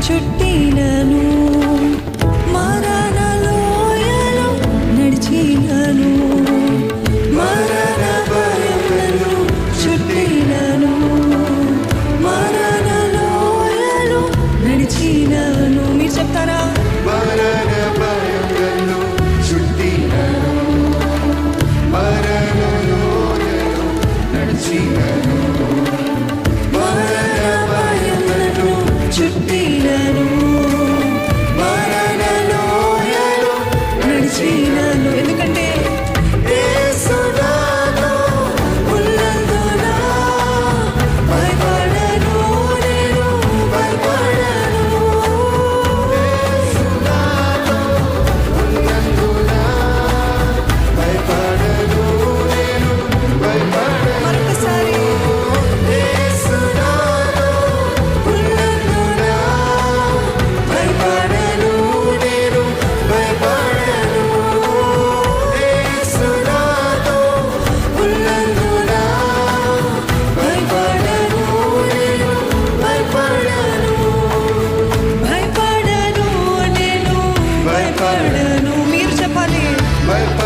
చుట్టినను, మరణ లోయలో నడిచినను, మరణ భయములను చుట్టినను, మరణ లోయలో నడిచినను. మీరు చెప్తారా? మరణ భయములను చుట్టినను, మరణ లోయలో నడిచినను, మరణ భయములను చుట్టినను, మరణ లోయలో నడిచినను. ఎందుకంటే యేసు నాతో ఉన్నందున భయపడను, నేను భయపడను. యేసు నాతో ఉన్నందున భయపడను, నేను భయపడను. మరొకసారి యేసు నాతో ఉన్నందున భయపడను, నేను భయపడను. యేసు నాతో ఉన్నందున భయపడను, నేను భయపడను. భయపడను, నేను భయపడను. మీరు చెప్పాలి. భయపడను,